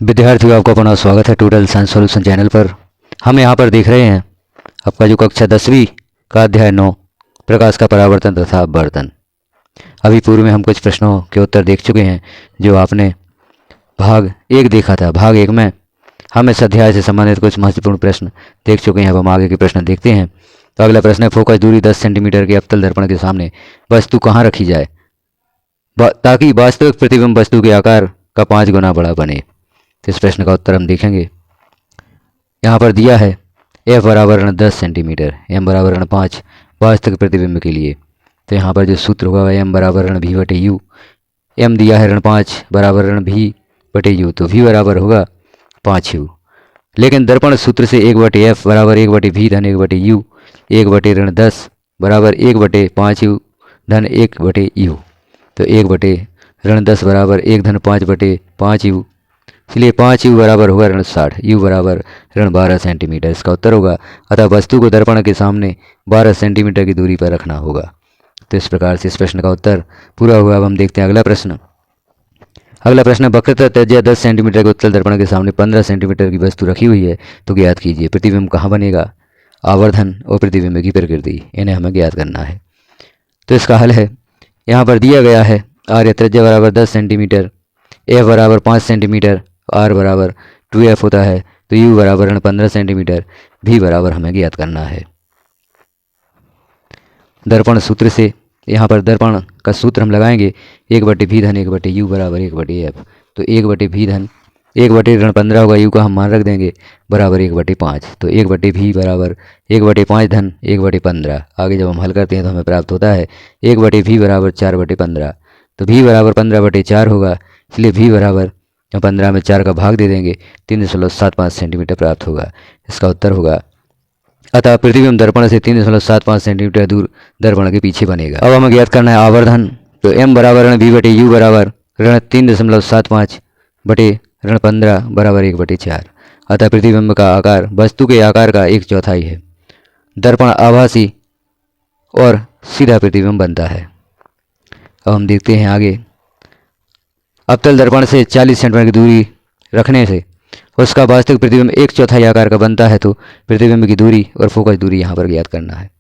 विद्यार्थियों, आपका पुनः स्वागत है टोटल साइंस सॉल्यूशन चैनल पर। हम यहाँ पर देख रहे हैं आपका जो कक्षा 10वीं का अध्याय 9 प्रकाश का परावर्तन तथा अपवर्तन। अभी पूर्व में हम कुछ प्रश्नों के उत्तर देख चुके हैं जो आपने भाग 1 देखा था। भाग 1 में हम इस अध्याय से संबंधित कुछ महत्वपूर्ण प्रश्न देख चुके हैं। अब हम आगे के प्रश्न देखते हैं। तो अगला प्रश्न है, फोकस दूरी 10 सेंटीमीटर के अवतल दर्पण के सामने वस्तु कहाँ रखी जाए ताकि वास्तविक प्रतिबिंब वस्तु के आकार का 5 गुना बड़ा बने। तो इस प्रश्न का उत्तर हम देखेंगे। यहाँ पर दिया है f बराबर 10 सेंटीमीटर, m बराबर 5 वास्तविक प्रतिबिंब के लिए। तो यहाँ पर जो सूत्र होगा वह m बराबर v बटे यू, m दिया है 5 बराबर v बटे यू, तो v बराबर होगा 5u। लेकिन दर्पण सूत्र से 1 बटे f बराबर 1 बटे v धन 1 बटे u, 1 बटे 10 बराबर 1 बटे 5u धन 1 बटे u। तो 1 बटे 10 बराबर 1 धन 5 बटे 5u, इसलिए 5u बराबर होगा 60, u बराबर 12 सेंटीमीटर इसका उत्तर होगा। अतः वस्तु को दर्पण के सामने 12 सेंटीमीटर की दूरी पर रखना होगा। तो इस प्रकार से इस प्रश्न का उत्तर पूरा हुआ। अब हम देखते हैं अगला प्रश्न। अगला प्रश्न, वक्रता त्रिज्या 10 सेंटीमीटर के उत्तल दर्पण के सामने 15 सेंटीमीटर की वस्तु रखी हुई है, तो ज्ञात कीजिए प्रतिबिंब कहाँ बनेगा। आवर्धन और प्रतिबिंब की प्रकृति, इन्हें हमें ज्ञात करना है। तो इसका हल है, यहाँ पर दिया गया है आर्य त्रिज्या बराबर 10 सेंटीमीटर, f बराबर 5 सेंटीमीटर, r बराबर 2f होता है, तो u बराबर 15 सेंटीमीटर, v बराबर हमें ज्ञात करना है। दर्पण सूत्र से यहाँ पर दर्पण का सूत्र हम लगाएंगे 1 बटे v धन 1 बटे u बराबर 1 बटे f। तो 1 बटे v धन 1 बटे 15 होगा, u का हम मान रख देंगे बराबर 1 बटे 5। तो 1 बटे v बराबर 1 बटे 5 धन 1 बटे 15। आगे जब हम हल करते हैं तो हमें प्राप्त होता है 1 बटे v बराबर 4 बटे 15। तो v बराबर 15 बटे 4 होगा, इसलिए v बराबर 15 में 4 का भाग दे देंगे, 3.75 सेंटीमीटर प्राप्त होगा। इसका उत्तर होगा। अतः प्रतिबिंब दर्पण से 3.75 सेंटीमीटर दूर दर्पण के पीछे बनेगा। अब हमें ज्ञात करना है आवर्धन। तो m बराबर v बटे u बराबर 3.75 बटे 15 बराबर 1 बटे 4। अतः प्रतिबिंब का आकार वस्तु के आकार का 1/4 है। दर्पण आभासी और सीधा प्रतिबिंब बनता है। अब हम देखते हैं आगे। अवतल दर्पण से 40 सेंटीमीटर की दूरी रखने से उसका वास्तविक प्रतिबिंब 1/4 आकार का बनता है, तो प्रतिबिंब की दूरी और फोकस दूरी यहाँ पर ज्ञात करना है।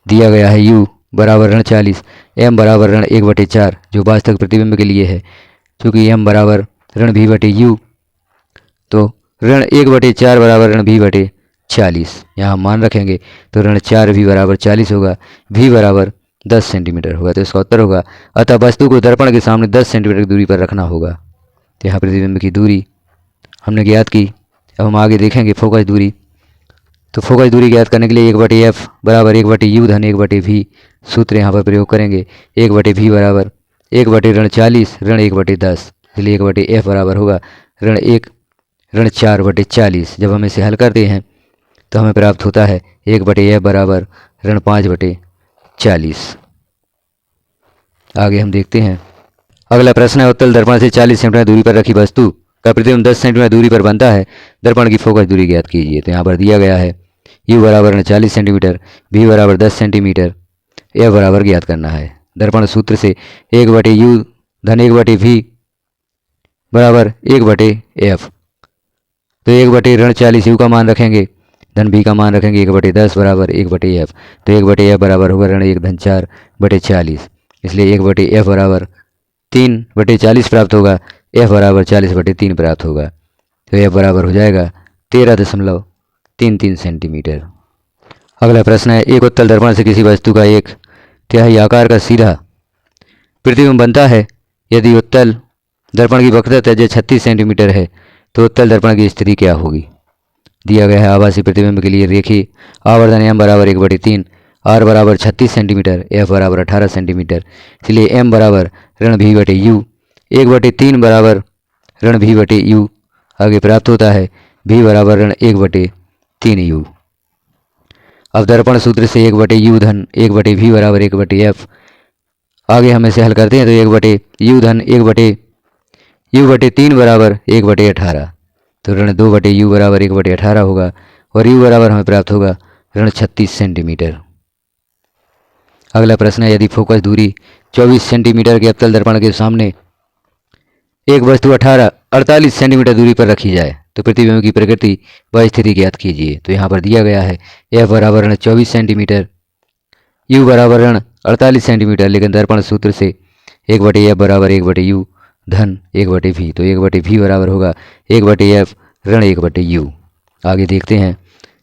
दिया गया है u बराबर 40, m बराबर 1 बटे 4 जो वास्तविक प्रतिबिंब के लिए है। क्योंकि m बराबर v बटे u, तो 1 बटे 4 बराबर v बटे 40 यहाँ मान रखेंगे, तो 4v बराबर 40 होगा, v बराबर 10 सेंटीमीटर होगा। तो इसका उत्तर होगा। अतः वस्तु को दर्पण के सामने 10 सेंटीमीटर की दूरी पर रखना होगा। तो यहाँ प्रतिबिंब की दूरी हमने ज्ञात की। अब हम आगे देखेंगे फोकस दूरी। तो फोकस दूरी ज्ञात करने के लिए 1 बटे f बराबर 1 बटे u धन 1 बटे v सूत्र यहाँ पर प्रयोग करेंगे। 1 बटे v बराबर 1 बटे 40 1 बटे 10, इसलिए 1 बटे f बराबर होगा 4 बटे 40। जब हम इसे हल करते हैं तो हमें प्राप्त होता है 1 बटे f बराबर 5 बटे 40। आगे हम देखते हैं अगला प्रश्न है, उत्तल दर्पण से 40 सेंटीमीटर दूरी पर रखी वस्तु का प्रतिबिंब 10 सेंटीमीटर दूरी पर बनता है, दर्पण की फोकस दूरी ज्ञात कीजिए। तो यहाँ पर दिया गया है u बराबर 40 सेंटीमीटर, v बराबर 10 सेंटीमीटर, f बराबर ज्ञात करना है। दर्पण सूत्र से 1 बटे u धन 1 बटे v बराबर 1 बटे f। तो 1 बटे 40 u का मान रखेंगे, धन v का मान रखेंगे 1 बटे 10 बराबर 1 बटे f। तो 1 बटे f बराबर होगा 1 धन 4 बटे 40, इसलिए 1 बटे f बराबर 3 बटे 40 प्राप्त होगा, f बराबर 40 बटे 3 प्राप्त होगा। तो f बराबर हो जाएगा 13.33 सेंटीमीटर। अगला प्रश्न है, एक उत्तल दर्पण से किसी वस्तु का 1/3 आकार का सीधा प्रतिबिंब बनता है। यदि उत्तल दर्पण की वक्रता त्रिज्या 36 सेंटीमीटर है, तो उत्तल दर्पण की स्थिति क्या होगी। दिया गया है आभासी प्रतिबिंब के लिए रेखीय आवर्धन m बराबर 1 बटे 3, r बराबर 36 सेंटीमीटर, f बराबर 18 सेंटीमीटर, इसलिए m बराबर v बटे u, 1 बटे 3 बराबर v बटे u आगे प्राप्त होता है, v बराबर 1 बटे 3u। अब दर्पण सूत्र से 1 बटे u धन 1 बटे v बराबर 1 बटे f। आगे हम इसे हल करते हैं तो 1 बटे u धन 1 बटे u बटे 3 बराबर 1 बटे 18, तो 2 बटे u बराबर 1 बटे 18 होगा, और u बराबर हमें प्राप्त होगा 36 सेंटीमीटर। अगला प्रश्न है, यदि फोकस दूरी 24 सेंटीमीटर के अवतल दर्पण के सामने एक वस्तु 18 48 सेंटीमीटर दूरी पर रखी जाए तो प्रतिबिंब की प्रकृति व स्थिति ज्ञात कीजिए। तो यहाँ पर दिया गया है F बराबर ऋण 24 सेंटीमीटर, U बराबर ऋण 48 सेंटीमीटर, लेकिन दर्पण सूत्र से 1/F बराबर 1/U धन 1/V। तो 1/V बराबर होगा 1/F ऋण 1/U। आगे देखते हैं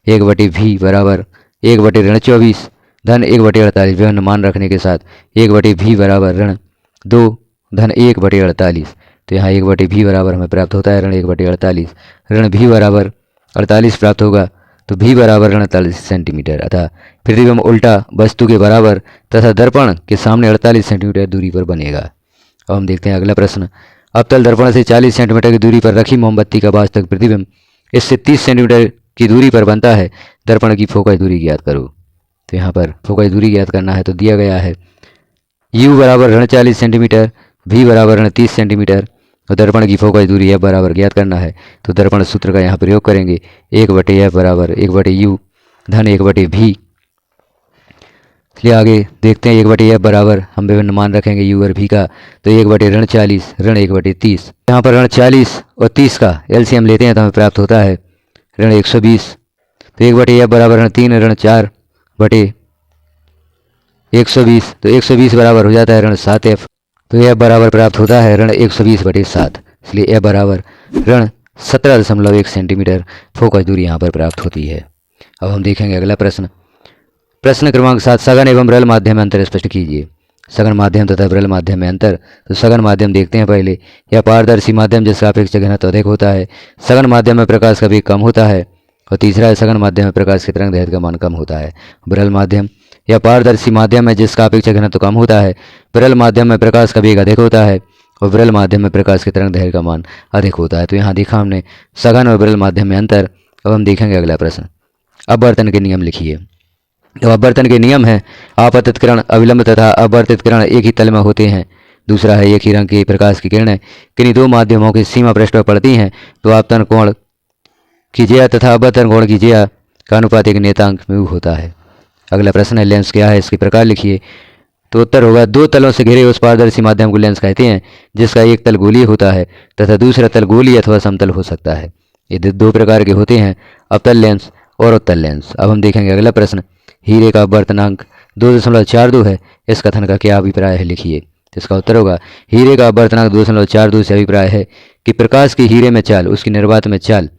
1/V बराबर 1/ऋण 24 धन 1/48 विभिन्न मान रखने के साथ 1/V बराबर ऋण 2 धन 1/48। तो यहाँ 1/V बराबर हमें प्राप्त होता है ऋण 1/48, ऋण V बराबर 48 प्राप्त होगा। तो V बराबर ऋण 48 सेंटीमीटर, अतः प्रतिबिंब उल्टा वस्तु के बराबर तथा दर्पण के सामने 48 सेंटीमीटर दूरी पर बनेगा। अब हम देखते हैं अगला प्रश्न। अवतल दर्पण से 40 सेंटीमीटर की दूरी पर रखी मोमबत्ती का वास्तविक प्रतिबिंब इससे 30 सेंटीमीटर की दूरी पर बनता है, दर्पण की फोकस दूरी ज्ञात करो। तो यहाँ पर फोकस दूरी ज्ञात करना है तो दिया गया है U बराबर ऋण 40 सेंटीमीटर, V बराबर ऋण 30 सेंटीमीटर और दर्पण की फोकस दूरी F बराबर ज्ञात करना है। तो दर्पण सूत्र का यहाँ प्रयोग करेंगे 1/F बराबर 1/U धन 1/V। चलिए आगे देखते हैं 1/F बराबर हम विभिन्न मान रखेंगे U और V का। तो 1/ऋण 40 ऋण 1/30, यहाँ पर ऋण 40 और 30 का LCM लेते हैं तो हमें प्राप्त होता है ऋण 120। तो 1/F बराबर ऋण 3 ऋण 4/120, तो 120 बराबर हो जाता है ऋण 7F। तो F बराबर प्राप्त होता है ऋण 120/7, इसलिए F बराबर ऋण 17.1 सेंटीमीटर फोकस दूरी यहाँ पर प्राप्त होती है। अब हम देखेंगे अगला प्रश्न। प्रश्न क्रमांक 7, सघन एवं विरल माध्यम में अंतर स्पष्ट कीजिए। सघन माध्यम तथा विरल माध्यम में अंतर। तो सघन माध्यम देखते हैं पहले, यह पारदर्शी माध्यम जिसका अपेक्षित घनत्व अधिक होता है। सघन माध्यम में प्रकाश का वेग कम होता है। और तीसरा है सघन माध्यम में प्रकाश की तरंग दैर्घ्य का मान कम होता है। विरल माध्यम, यह पारदर्शी माध्यम है जिसका अपेक्षित घनत्व कम होता है। विरल माध्यम में प्रकाश का वेग अधिक होता है और विरल माध्यम में प्रकाश की तरंग दैर्घ्य का मान अधिक होता है। तो यहाँ देखा हमने सघन और विरल माध्यम में अंतर। अब हम देखेंगे अगला प्रश्न। अपवर्तन के नियम लिखिए। तो अपवर्तन के नियम है आपतित किरण, अविलंब तथा अपवर्तित किरण एक ही तल में होते हैं। दूसरा है एक ही रंग के प्रकाश की किरणें किन्हीं दो माध्यमों की सीमा पृष्ठ पर पड़ती हैं तो आपतन कोण की ज्या तथा अपवर्तन कोण की ज्या का अनुपात एक नियतांक में होता है। अगला प्रश्न है लेंस क्या है, इसके प्रकार लिखिए। तो उत्तर होगा दो तलों से घिरे उस पारदर्शी माध्यम को लेंस कहते हैं जिसका एक तल गोलीय होता है तथा दूसरा तल गोलीय अथवा समतल हो सकता है। ये दो प्रकार के होते हैं, अवतल लेंस और उत्तल लेंस। अब हम देखेंगे अगला प्रश्न। हीरे का अपवर्तनांक 2.42 है, इस कथन का क्या अभिप्राय है लिखिए। तो इसका उत्तर होगा हीरे का अपवर्तनांक 2.42 से अभिप्राय है कि प्रकाश की हीरे में चाल, उसकी निर्वात में चाल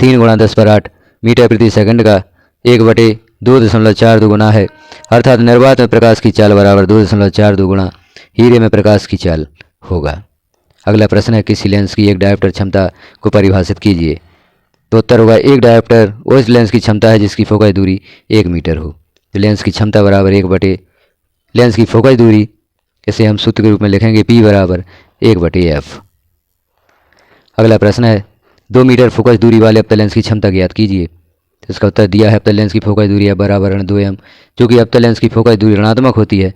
3 × 10⁸ मीटर प्रति सेकंड का 1/2.42 गुना है, अर्थात निर्वात में प्रकाश की चाल बराबर 2.42 गुना हीरे में प्रकाश की चाल होगा। अगला प्रश्न है किसी लेंस की एक डायोप्टर क्षमता को परिभाषित कीजिए। तो उत्तर होगा एक डायोप्टर उस लेंस की क्षमता है जिसकी फोकस दूरी 1 मीटर हो। तो लेंस की क्षमता बराबर 1/ लेंस की फोकस दूरी, इसे हम सूत्र के रूप में लिखेंगे P बराबर 1/F। अगला प्रश्न है 2 मीटर फोकस दूरी वाले अवतल लेंस की क्षमता ज्ञात कीजिए। तो इसका उत्तर दिया है अवतल लेंस की फोकस दूरी F बराबर ऋण 2m, चूँकि अवतल लेंस की फोकस दूरी ऋणात्मक होती है,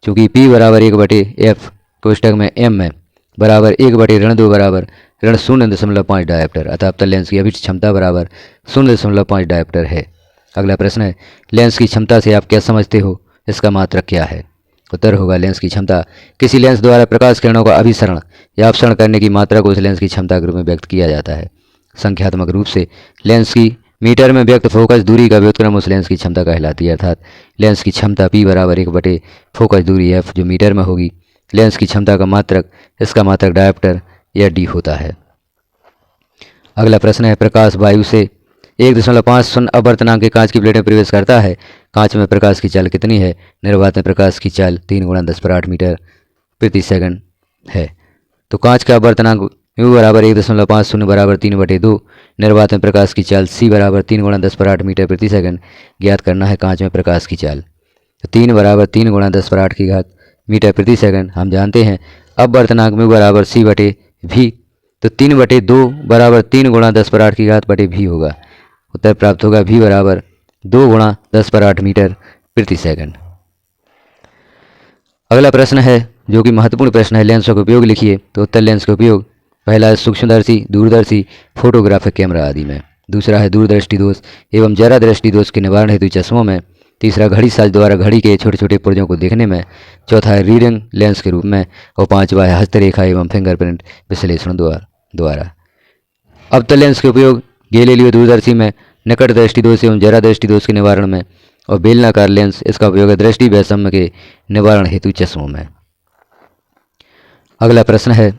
चूँकि P बराबर 1/F कोष्टक में m है बराबर 1/2 बराबर ऋण 0.5 डायोप्टर, अतः अवतल लेंस की अभिष्ट क्षमता बराबर 0.5 डायोप्टर है। अगला प्रश्न है लेंस की क्षमता से आप क्या समझते हो, इसका मात्रक क्या है। उत्तर होगा लेंस की क्षमता किसी लेंस द्वारा प्रकाश किरणों का अभिसरण या अपसरण करने की मात्रा को उस लेंस की क्षमता के रूप में व्यक्त किया जाता है। संख्यात्मक रूप से लेंस की मीटर में व्यक्त फोकस दूरी का व्युत्क्रम उस लेंस की क्षमता कहलाती है, अर्थात लेंस की क्षमता P बराबर 1/ फोकस दूरी F जो मीटर में होगी। लेंस की क्षमता का मात्रक, इसका मात्रक डायोप्टर या D होता है। अगला प्रश्न है प्रकाश वायु से 1.50 अपवर्तनांक के कांच की प्लेट में प्रवेश करता है, कांच में प्रकाश की चाल कितनी है। निर्वात में प्रकाश की चाल 3 × 10⁸ मीटर प्रति सेकंड है। तो कांच का अपवर्तनांक U बराबर 1.50 बराबर 3/2, निर्वात में प्रकाश की चाल C बराबर 3 × 10⁸ मीटर प्रति सेकंड ज्ञात करना है कांच में प्रकाश की चाल। तो 3 बराबर 3 × 10⁻³ मीटर प्रति सेकंड हम जानते हैं। अपवर्तनांक में बराबर C/V, तो 3/2 बराबर 3 × 10⁻³ होगा। उत्तर प्राप्त होगा V बराबर 2 × 10⁸ मीटर प्रति सेकंड। अगला प्रश्न है जो कि महत्वपूर्ण प्रश्न है, लेंसों का उपयोग लिखिए। तो उत्तर लेंस का उपयोग पहला है सूक्ष्मदर्शी, दूरदर्शी, फोटोग्राफिक कैमरा आदि में। दूसरा है दूरदृष्टि दोष एवं जरा दृष्टि दोष के निवारण हेतु चश्मों में। तीसरा घड़ी साज द्वारा घड़ी के छोटे छोटे पुर्जों को देखने में। चौथा है रीडिंग लेंस के रूप में और पांचवा है हस्तरेखा एवं फिंगरप्रिंट विश्लेषण द्वारा। द्वारा। अवतल लेंस के उपयोग गैलीलियो दूरदर्शी में निकट दृष्टि दोष एवं जरा दृष्टि दोष के निवारण में, और बेलनाकार लेंस इसका उपयोग है दृष्टि वैषम्य के निवारण हेतु चश्मों में। अगला प्रश्न है,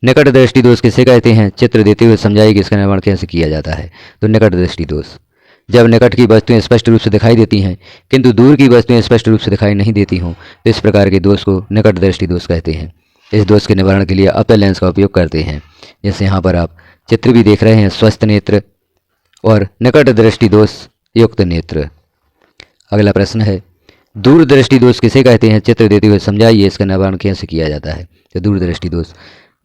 निकट दृष्टि दोष किसे कहते हैं? चित्र देते हुए समझाइए कि इसका निर्माण कैसे किया जाता है। तो निकट दृष्टि दोष, जब निकट की वस्तुएं स्पष्ट रूप से दिखाई देती हैं किंतु दूर की वस्तुएं स्पष्ट रूप से दिखाई नहीं देती हों, तो इस प्रकार के दोष को निकट दृष्टि दोष कहते हैं। इस दोष के निवारण के लिए अवतल लेंस का उपयोग करते हैं। जैसे यहाँ पर आप चित्र भी देख रहे हैं, स्वस्थ नेत्र और निकट दृष्टि दोष युक्त नेत्र। अगला प्रश्न है, दूरदृष्टि दोष किसे कहते हैं? चित्र देते हुए समझाइए इसका निवारण कैसे किया जाता है। तो दूरदृष्टि दोष,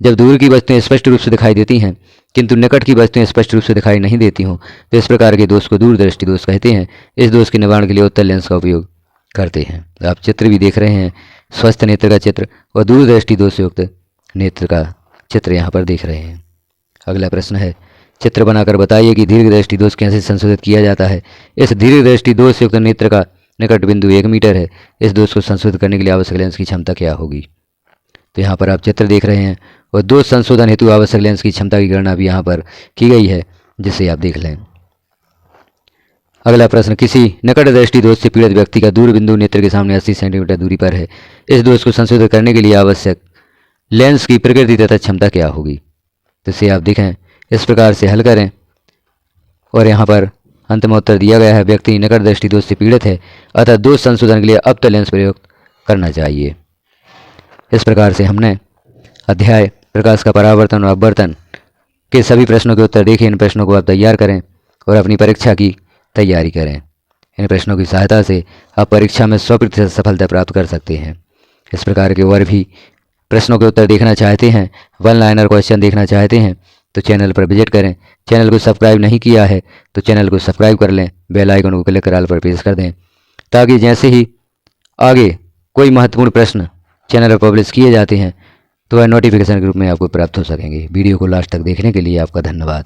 जब दूर की वस्तुएं स्पष्ट रूप से दिखाई देती हैं किंतु निकट की वस्तुएं स्पष्ट रूप से दिखाई नहीं देती हों, तो इस प्रकार के दोष को दूरदृष्टि दोष कहते हैं। इस दोष के निवारण के लिए उत्तल लेंस का उपयोग करते हैं। तो आप चित्र भी देख रहे हैं, स्वस्थ नेत्र का चित्र और दूरदृष्टि दोष युक्त नेत्र का चित्र यहाँ पर देख रहे हैं। अगला प्रश्न है, चित्र बनाकर बताइए कि दीर्घ दृष्टि दोष कैसे संशोधित किया जाता है। इस दीर्घ दृष्टि दोष युक्त नेत्र का निकट बिंदु 1 मीटर है। इस दोष को संशोधित करने के लिए आवश्यक लेंस की क्षमता क्या होगी? तो यहाँ पर आप चित्र देख रहे हैं और दोष संशोधन हेतु आवश्यक लेंस की क्षमता की गणना भी यहाँ पर की गई है, जिसे आप देख लें। अगला प्रश्न, किसी निकट दृष्टि दोष से पीड़ित व्यक्ति का दूर बिंदु नेत्र के सामने 80 सेंटीमीटर दूरी पर है। इस दोष को संशोधित करने के लिए आवश्यक लेंस की प्रकृति तथा क्षमता क्या होगी? तो इसे आप देखें, इस प्रकार से हल करें और यहाँ पर अंत में उत्तर दिया गया है, व्यक्ति निकट दृष्टि दोष से पीड़ित है अतः दोष संशोधन के लिए अवतल लेंस प्रयोग करना चाहिए। इस प्रकार से हमने अध्याय प्रकाश का परावर्तन और अपवर्तन के सभी प्रश्नों के उत्तर देखे। इन प्रश्नों को आप तैयार करें और अपनी परीक्षा की तैयारी करें। इन प्रश्नों की सहायता से आप परीक्षा में 100% सफलता प्राप्त कर सकते हैं। इस प्रकार के और भी प्रश्नों के उत्तर देखना चाहते हैं, वन लाइनर क्वेश्चन देखना चाहते हैं, तो चैनल पर विजिट करें। चैनल को सब्सक्राइब नहीं किया है तो चैनल को सब्सक्राइब कर लें, बेल आइकन को क्लिक कर ऑल पर प्रेस कर दें, ताकि जैसे ही आगे कोई महत्वपूर्ण प्रश्न चैनल पर पब्लिश किए जाते हैं तो वह नोटिफिकेशन के रूप में आपको प्राप्त हो सकेंगे। वीडियो को लास्ट तक देखने के लिए आपका धन्यवाद।